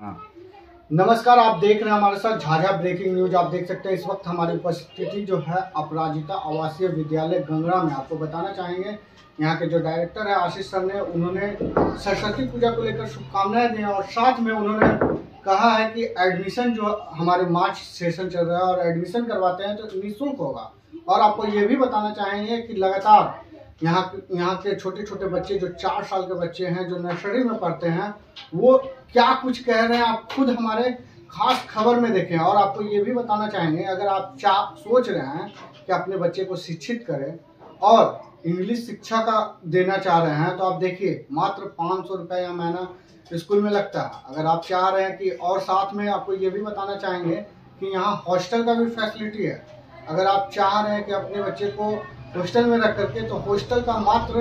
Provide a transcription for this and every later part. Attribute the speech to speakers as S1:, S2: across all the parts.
S1: हाँ। नमस्कार, आप देख रहे हैं हमारे साथ झाझा ब्रेकिंग न्यूज। आप देख सकते हैं इस वक्त हमारी उपस्थिति जो है अपराजिता आवासीय विद्यालय गंगरा में। आपको बताना चाहेंगे यहाँ के जो डायरेक्टर है आशीष सर ने, उन्होंने सरस्वती पूजा को लेकर शुभकामनाएं दी और साथ में उन्होंने कहा है कि एडमिशन जो हमारे मार्च सेशन चल रहा है और एडमिशन करवाते हैं तो निःशुल्क होगा। और आपको ये भी बताना चाहेंगे कि लगातार यहाँ के छोटे छोटे बच्चे जो 4 साल के बच्चे हैं जो नर्सरी में पढ़ते हैं, वो क्या कुछ कह रहे हैं आप खुद हमारे खास खबर में देखें। और आपको ये भी बताना चाहेंगे, अगर आप सोच रहे हैं कि अपने बच्चे को शिक्षित करें और इंग्लिश शिक्षा का देना चाह रहे हैं, तो आप देखिए मात्र 500 रुपये या महीना स्कूल में लगता है। अगर आप चाह रहे हैं कि, और साथ में आपको ये भी बताना चाहेंगे कि यहाँ हॉस्टल का भी फैसिलिटी है। अगर आप चाह रहे हैं कि अपने बच्चे को हॉस्टल में रख करके, तो हॉस्टल का मात्र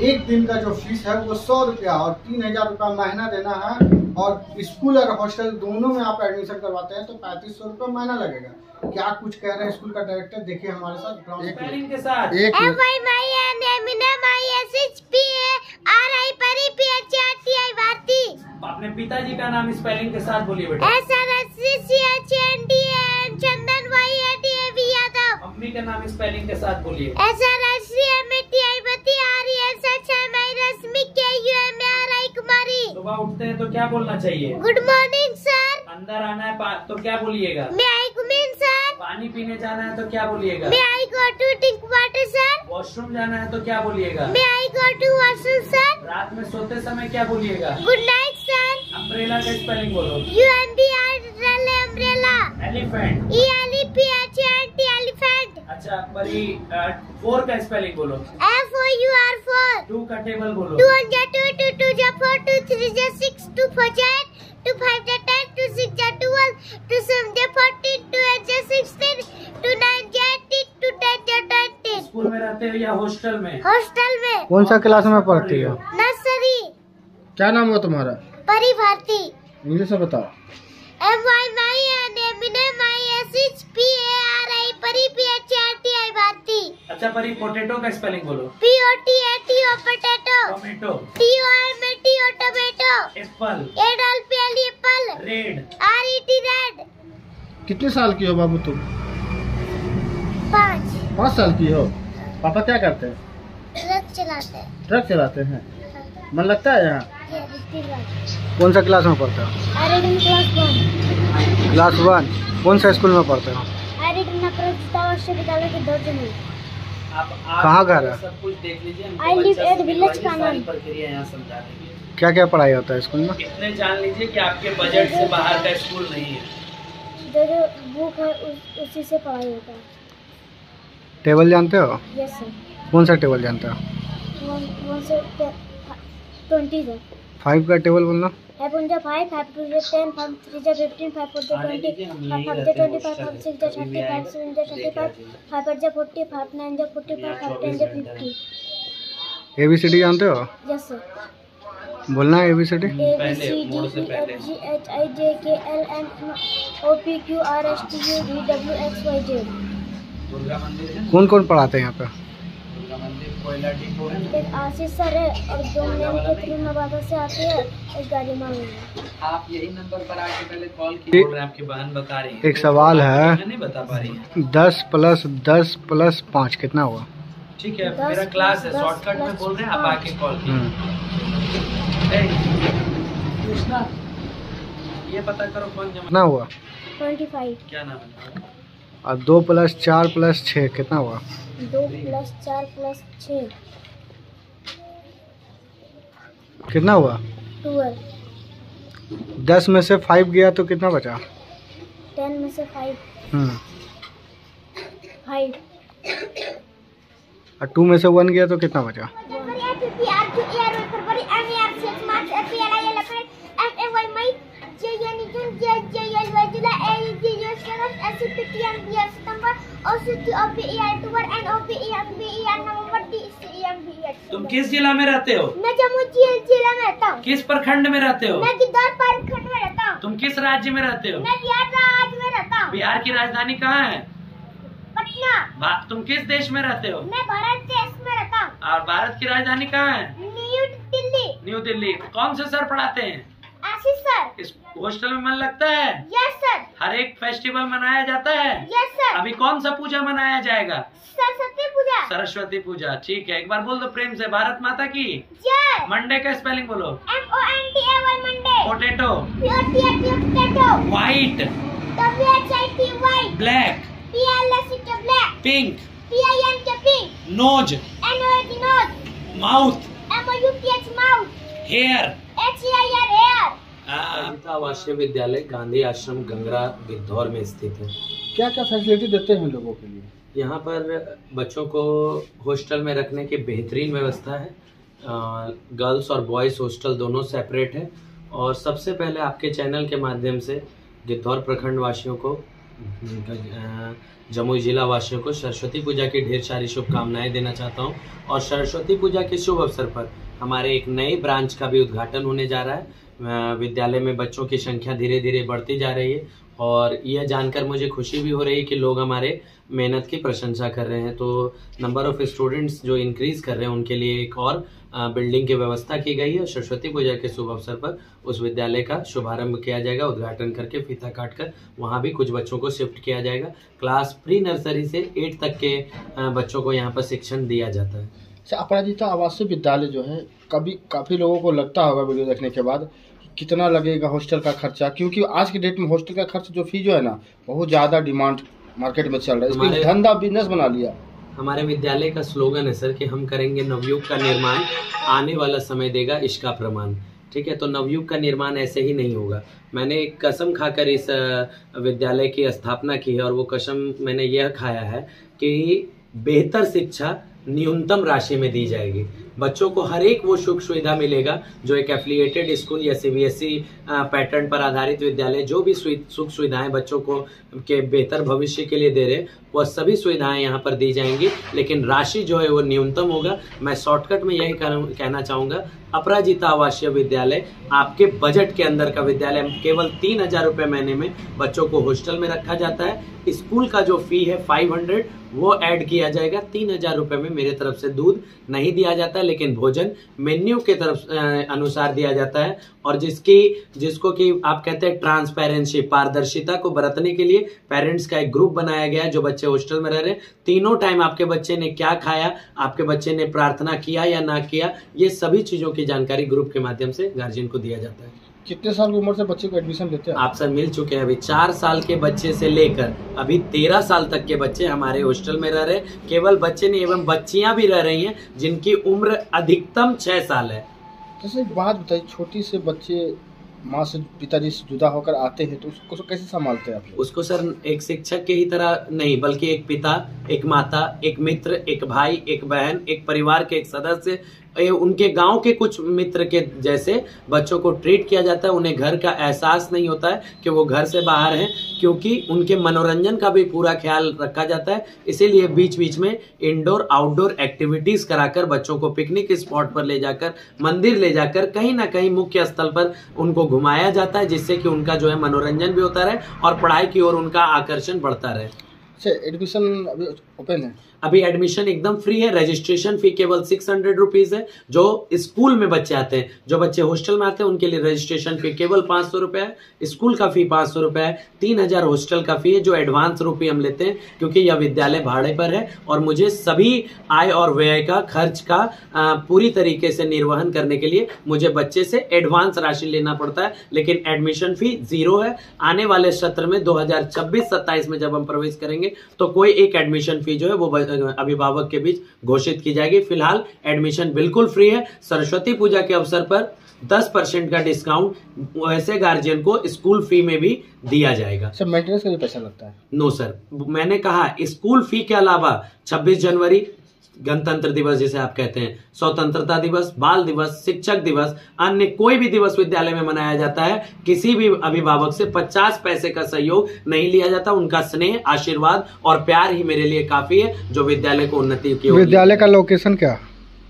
S1: एक दिन का जो फीस है वो 100 रुपया और 3000 रुपया महीना देना है। और स्कूल और हॉस्टल दोनों में आप एडमिशन करवाते हैं तो 3500 रुपया महीना लगेगा। क्या कुछ कह रहे हैं स्कूल का डायरेक्टर, देखिए हमारे साथ
S2: स्पेलिंग के साथ। अपने पिताजी का नाम स्पेलिंग के साथ बोलिए बेटा। मम्मी का नाम स्पेलिंग के साथ बोलिए। सुबह उठते हैं तो क्या बोलना चाहिए?
S3: Good morning sir.
S2: अंदर आना है तो क्या बोलिएगा?
S3: May I come in sir.
S2: पानी पीने जाना है तो क्या बोलिएगा?
S3: May I go to drink water sir.
S2: Washroom जाना है तो क्या बोलिएगा?
S3: May I go to washroom sir.
S2: रात में सोते समय क्या बोलिएगा?
S3: Good night sir.
S2: अम्ब्रेला का स्पेलिंग बोलो।
S3: अम्ब्रेला।
S2: एलिफेंट।
S3: ELEPHANT elephant.
S2: अच्छा परी 4 का स्पेलिंग बोलो।
S3: FOUR 4।
S2: 2 का टेबल बोलो।
S3: 2 1 2 2 2 4 2 3 6 2 4 8 2 5 10 2 6 12 2 7 14 2 8 16 2 9 18 2 10 20।
S2: स्कूल में रहते हो या हॉस्टल में?
S3: हॉस्टल में।
S1: कौन सा क्लास में पढ़ती हो?
S3: नर्सरी।
S1: क्या नाम है तुम्हारा?
S3: परी भारती।
S1: इंग्लिश में बताओ।
S3: MYMYSHPARI भारती।
S2: अच्छा परी पोटैटो का स्पेलिंग बोलो।
S3: POTATO potato.
S2: Tomato.
S3: TOMATO tomato.
S2: Apple.
S3: APPLE Apple.
S2: Red.
S3: RED red.
S1: कितने साल की हो बाबू तुम?
S3: 5
S1: साल की हो। पापा क्या करते हैं? ट्रक चलाते हैं। मन लगता है यहाँ? कौन सा क्लास में पढ़ते हो? क्लास 1। कौन सा स्कूल में पढ़ते हो?
S3: विद्यालय के 2 जन।
S1: कहाँ घर है?
S2: सब कुछ देख लीजिए।
S3: I live at village कानन।
S2: प्रक्रिया यहाँ समझा देंगे।
S1: क्या क्या पढ़ाई होता है स्कूल में?
S2: इतने जान लीजिए कि आपके बजट से बाहर का स्कूल नहीं है।
S3: जो बुक है उसी से पढ़ाई होता है।
S1: टेबल जानते हो?
S3: Yes sir.
S1: कौन सा टेबल जानते हो?
S3: 1 से 20 है।
S1: 5 का टेबल बोलना।
S3: 5 1 5 5 2 10 5 3 15 5 4 20 5 5 25 5 6 30 5 7 35 5 8 40 5 9 45 5 10 50।
S1: ABCD जानते हो?
S3: Yes sir.
S1: बोलना है ABCD।
S3: ABCDEFGHIJKLMNOPQRSTUVWXYZ।
S1: कौन कौन पढ़ाते हैं यहाँ पे?
S3: एक आशीष सर है और 2 मैम के थ्रू नवादा से आते हैं। एक गाड़ी मांग।
S2: आप यही नंबर पर आके पहले कॉल की। बोल रहे हैं आपकी बहन बता रही है।
S1: एक सवाल है,
S2: नहीं बता पा रही है।
S1: 10 + 10 + 5 कितना हुआ?
S2: ठीक है, मेरा क्लास है, शॉर्टकट में बोल रहे हैं, आप आके कॉल कीजिए। कृष्णा ये पता करो कौन जमा।
S1: कितना हुआ?
S3: 25।
S2: क्या नाम है?
S1: और 2 + 4 + 6 कितना हुआ?
S3: 2 + 4 + 6
S1: कितना हुआ?
S3: 12।
S1: 10 में से 5 गया तो कितना बचा?
S3: 10 में से 5
S1: और 2 में से 1 गया तो कितना बचा?
S2: तुम किस जिला में रहते हो?
S3: मैं जम्मू जिला में रहता हूँ।
S2: किस प्रखंड में रहते हो?
S3: मैं गिद्धौर प्रखंड में रहता हूँ।
S2: तुम किस राज्य में रहते हो?
S3: मैं बिहार राज्य में रहता हूँ।
S2: बिहार की राजधानी कहाँ है?
S3: पटना।
S2: तुम किस देश में रहते हो?
S3: मैं भारत देश में रहता हूँ।
S2: और भारत की राजधानी कहाँ है?
S3: न्यू दिल्ली।
S2: न्यू दिल्ली। कौन से सर पढ़ाते हैं?
S3: आशीष सर।
S2: इस हॉस्टल में मन लगता है?
S3: Yes sir.
S2: हर एक फेस्टिवल मनाया जाता है?
S3: Yes sir.
S2: अभी कौन सा पूजा मनाया जाएगा?
S3: सरस्वती पूजा।
S2: सरस्वती पूजा, ठीक है। एक बार बोल दो प्रेम से, भारत माता की
S3: जय।
S2: मंडे का स्पेलिंग बोलो।
S3: MONDAY Monday.
S2: Potato.
S3: Potato.
S2: White.
S3: WHIT white.
S2: Black.
S3: PLST black.
S2: Pink.
S3: PINK pink.
S2: Nose.
S3: NOZ nose.
S2: Mouth.
S3: MOUTH mouth.
S2: Hair.
S3: HEIR hair.
S4: Aprajita आवासीय विद्यालय गांधी आश्रम गंगरा गिद्धौर में स्थित है।
S1: क्या क्या फैसिलिटी देते हैं लोगों के लिए?
S4: यहाँ पर बच्चों को हॉस्टल में रखने की बेहतरीन व्यवस्था है। गर्ल्स और बॉयज़ हॉस्टल दोनों सेपरेट है। और सबसे पहले आपके चैनल के माध्यम से गिद्धौर प्रखंड वासियों को, जमुई जिला वासियों को सरस्वती पूजा की ढेर सारी शुभकामनाएं देना चाहता हूं। और सरस्वती पूजा के शुभ अवसर पर हमारे एक नए ब्रांच का भी उद्घाटन होने जा रहा है। विद्यालय में बच्चों की संख्या धीरे धीरे बढ़ती जा रही है और यह जानकर मुझे खुशी भी हो रही है कि लोग हमारे मेहनत की प्रशंसा कर रहे हैं। तो नंबर ऑफ स्टूडेंट्स जो इंक्रीज कर रहे हैं उनके लिए एक और बिल्डिंग की व्यवस्था की गई है। सरस्वती पूजा के शुभ अवसर पर उस विद्यालय का शुभारंभ किया जाएगा, उद्घाटन करके फीता काटकर वहाँ भी कुछ बच्चों को शिफ्ट किया जाएगा। क्लास प्री नर्सरी से 8 तक के बच्चों को यहाँ पर शिक्षण दिया जाता है।
S1: अपराजिता आवासीय विद्यालय जो है, काफ़ी लोगों को लगता होगा वीडियो देखने के बाद कितना लगेगा हॉस्टल का खर्चा, क्योंकि आज की डेट में हॉस्टल का खर्च जो फी जो है ना बहुत ज़्यादा डिमांड मार्केट में चल रहा है। इसको धंधा बिजनेस बना लिया।
S4: हमारे विद्यालय का स्लोगन है सर कि हम करेंगे नवयुग का निर्माण, आने वाला समय देगा इसका प्रमाण। ठीक है, तो नवयुग का निर्माण ऐसे ही नहीं होगा। मैंने एक कसम खाकर इस विद्यालय की स्थापना की है और वो कसम मैंने यह खाया है कि बेहतर शिक्षा न्यूनतम राशि में दी जाएगी। बच्चों को हर एक वो सुख सुविधा मिलेगा जो एक एफिलिएटेड स्कूल या CBSE पैटर्न पर आधारित विद्यालय जो भी सुख सुविधाएं बच्चों को के बेहतर भविष्य के लिए दे रहे वह सभी सुविधाएं यहाँ पर दी जाएंगी, लेकिन राशि जो है वो न्यूनतम होगा। मैं शॉर्टकट में यही कहना चाहूँगा, अपराजिता आवासीय विद्यालय आपके बजट के अंदर का विद्यालय। केवल 3,000 रुपये महीने में बच्चों को हॉस्टल में रखा जाता है। स्कूल का जो फी है 500 वो ऐड किया जाएगा। 3,000 रुपये में मेरे तरफ से दूध नहीं दिया जाता, लेकिन भोजन मेन्यू के तरफ अनुसार दिया जाता है। और जिसको कि आप कहते हैं ट्रांसपेरेंसी, पारदर्शिता को बरतने के लिए पेरेंट्स का एक ग्रुप बनाया गया है। जो बच्चे हॉस्टल में रह रहे हैं, तीनों टाइम आपके बच्चे ने क्या खाया, आपके बच्चे ने प्रार्थना किया या ना किया, ये सभी चीजों की जानकारी ग्रुप के माध्यम से गार्जियन को दिया जाता है।
S1: कितने साल की उम्र से बच्चे को एडमिशन लेते हैं?
S4: आप सर मिल चुके हैं। अभी 4 साल के बच्चे से लेकर अभी 13 साल तक के बच्चे हमारे हॉस्टल में रह रहे हैं। केवल बच्चे नहीं एवं बच्चियां भी रह रही हैं जिनकी उम्र अधिकतम 6 साल है।
S1: जैसे एक बात बताइए, छोटी से बच्चे माँ से, पिताजी से जुदा होकर आते हैं तो उसको कैसे संभालते हैं आप?
S4: उसको सर एक शिक्षक के ही तरह नहीं, बल्कि एक पिता, एक माता, एक मित्र, एक भाई, एक बहन, एक परिवार के एक सदस्य, उनके गांव के कुछ मित्र के जैसे बच्चों को ट्रीट किया जाता है। उन्हें घर का एहसास नहीं होता है कि वो घर से बाहर हैं, क्योंकि उनके मनोरंजन का भी पूरा ख्याल रखा जाता है। इसीलिए बीच बीच में इंडोर आउटडोर एक्टिविटीज कराकर बच्चों को पिकनिक स्पॉट पर ले जाकर, मंदिर ले जाकर, कहीं ना कहीं मुख्य स्थल पर उनको घुमाया जाता है, जिससे कि उनका जो है मनोरंजन भी होता रहे और पढ़ाई की ओर उनका आकर्षण बढ़ता रहे।
S1: एडमिशन अभी ओपन है?
S4: अभी एडमिशन एकदम फ्री है। रजिस्ट्रेशन फी केवल 600 रुपीज है। जो स्कूल में बच्चे आते हैं, जो बच्चे हॉस्टल में आते हैं, उनके लिए रजिस्ट्रेशन फी केवल 500 रुपए है। स्कूल का फी 500 रुपए है। 3,000 हॉस्टल का फी है, जो एडवांस रुपये हम लेते हैं, क्योंकि यह विद्यालय भाड़े पर है और मुझे सभी आय और व्यय का, खर्च का पूरी तरीके से निर्वहन करने के लिए मुझे बच्चे से एडवांस राशि लेना पड़ता है। लेकिन एडमिशन फी 0 है। आने वाले सत्र में 2026-27 में जब हम प्रवेश करेंगे तो कोई एक एडमिशन फी जो है वो अभिभावक के बीच घोषित की जाएगी। फिलहाल एडमिशन बिल्कुल फ्री है। सरस्वती पूजा के अवसर पर 10% का डिस्काउंट वैसे गार्जियन को स्कूल फी में भी दिया जाएगा।
S1: सर मेंटेनेंस का भी पैसा लगता है?
S4: नो सर, मैंने कहा स्कूल फी के अलावा 26 जनवरी गणतंत्र दिवस जिसे आप कहते हैं, स्वतंत्रता दिवस, बाल दिवस, शिक्षक दिवस, अन्य कोई भी दिवस विद्यालय में मनाया जाता है, किसी भी अभिभावक से 50 पैसे का सहयोग नहीं लिया जाता। उनका स्नेह, आशीर्वाद और प्यार ही मेरे लिए काफी है, जो विद्यालय को उन्नति की।
S1: विद्यालय का लोकेशन क्या?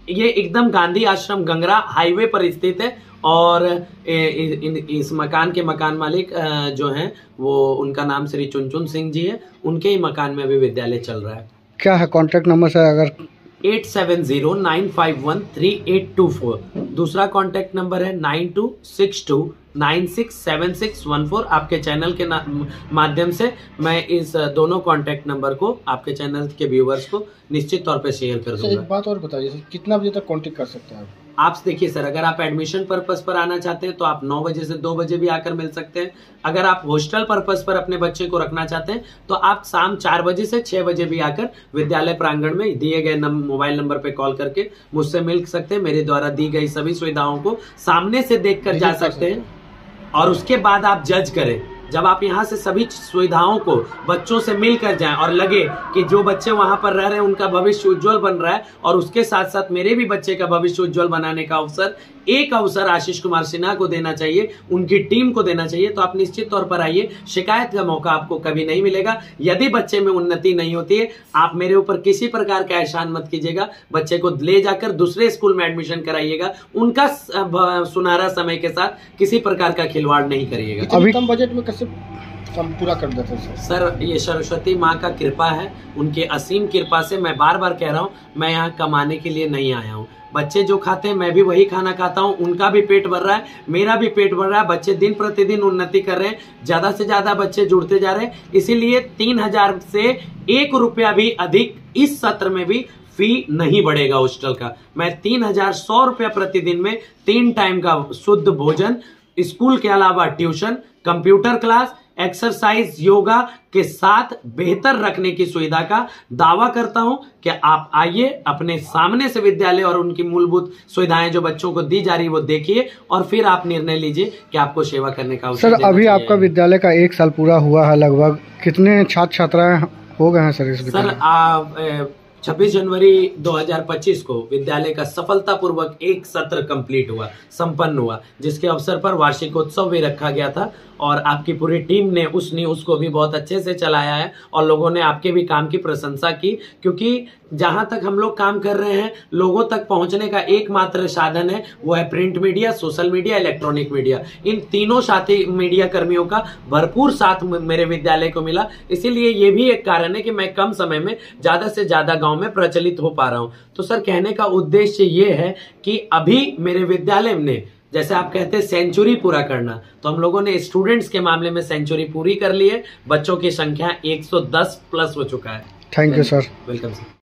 S4: ये एकदम गांधी आश्रम गंगरा हाईवे पर स्थित है। और इस मकान के मकान मालिक जो हैं वो, उनका नाम श्री चुनचुन सिंह जी है। उनके ही मकान में अभी विद्यालय चल रहा है।
S1: क्या है कॉन्टेक्ट नंबर सर? अगर
S4: 8709513824। दूसरा कॉन्टेक्ट नंबर है 9262 967614। आपके चैनल के माध्यम से मैं इस दोनों कॉन्टैक्ट नंबर को आपके चैनल के व्यूवर्स को निश्चित तौर पे शेयर कर दूंगा।
S1: एक बात और बताइए सर, कितना बजे तक कॉन्टेक्ट कर सकते हैं
S4: आप देखिए सर, अगर आप एडमिशन पर्पस पर आना चाहते हैं तो आप 9 बजे से 2 बजे भी आकर मिल सकते हैं। अगर आप हॉस्टल पर्पस पर अपने बच्चे को रखना चाहते हैं तो आप शाम 4 बजे से 6 बजे भी आकर विद्यालय प्रांगण में दिए गए मोबाइल नंबर पे कॉल करके मुझसे मिल सकते हैं। मेरे द्वारा दी गई सभी सुविधाओं को सामने से देखकर जा सकते हैं और उसके बाद आप जज करें। जब आप यहाँ से सभी सुविधाओं को बच्चों से मिलकर जाएं और लगे कि जो बच्चे वहां पर रह रहे हैं उनका भविष्य उज्जवल बन रहा है और उसके साथ साथ मेरे भी बच्चे का भविष्य उज्जवल बनाने का एक अवसर आशीष कुमार सिन्हा को देना चाहिए, उनकी टीम को देना चाहिए, तो आप निश्चित तौर पर आइए। शिकायत का मौका आपको कभी नहीं मिलेगा। यदि बच्चे में उन्नति नहीं होती है, आप मेरे ऊपर किसी प्रकार का एहसान मत कीजिएगा। बच्चे को ले जाकर दूसरे स्कूल में एडमिशन कराइएगा। उनका सुनहरा समय के साथ किसी प्रकार का खिलवाड़ नहीं करिएगा।
S1: अभी कम बजट में कैसे हम पूरा कर देते हैं
S4: सर, ये सरस्वती माँ का कृपा है, उनके असीम कृपा से मैं बार बार कह रहा हूँ, मैं यहाँ कमाने के लिए नहीं आया हूँ। बच्चे जो खाते हैं मैं भी वही खाना खाता हूँ, उनका भी पेट भर रहा है, मेरा भी पेट भर रहा है। बच्चे दिन प्रतिदिन उन्नति कर रहे हैं, ज्यादा से ज्यादा बच्चे जुड़ते जा रहे हैं। इसीलिए 3000 से 1 रुपया भी अधिक इस सत्र में भी फी नहीं बढ़ेगा हॉस्टल का। मैं 3100 रुपया प्रतिदिन में 3 टाइम का शुद्ध भोजन, स्कूल के अलावा tuition, computer class, exercise, yoga के साथ बेहतर रखने की सुविधा का दावा करता हूं कि आप आइए, अपने सामने से विद्यालय और उनकी मूलभूत सुविधाएं जो बच्चों को दी जा रही है वो देखिए और फिर आप निर्णय लीजिए कि आपको सेवा करने का अवसर।
S1: सर, अभी आपका विद्यालय का 1 साल पूरा हुआ है लगभग, कितने छात्र छात्राएं हो गए हैं सर इस विद्यालय?
S4: सर, 26 जनवरी 2025 को विद्यालय का सफलतापूर्वक 1 सत्र कंप्लीट हुआ, संपन्न हुआ, जिसके अवसर पर वार्षिकोत्सव भी रखा गया था और आपकी पूरी टीम ने उसको भी बहुत अच्छे से चलाया है और लोगों ने आपके भी काम की प्रशंसा की, क्योंकि जहां तक हम लोग काम कर रहे हैं लोगों तक पहुंचने का एकमात्र साधन है, वो है print media, social media, electronic media. इन तीनों साथी मीडिया कर्मियों का भरपूर साथ मेरे विद्यालय को मिला। इसीलिए ये भी एक कारण है कि मैं कम समय में ज्यादा से ज्यादा गांव में प्रचलित हो पा रहा हूं। तो सर, कहने का उद्देश्य ये है कि अभी मेरे विद्यालय ने, जैसे आप कहते हैं सेंचुरी पूरा करना, तो हम लोगों ने स्टूडेंट्स के मामले में सेंचुरी पूरी कर ली है। बच्चों की संख्या 110 प्लस हो चुका है।
S1: Thank you sir.
S4: Welcome sir.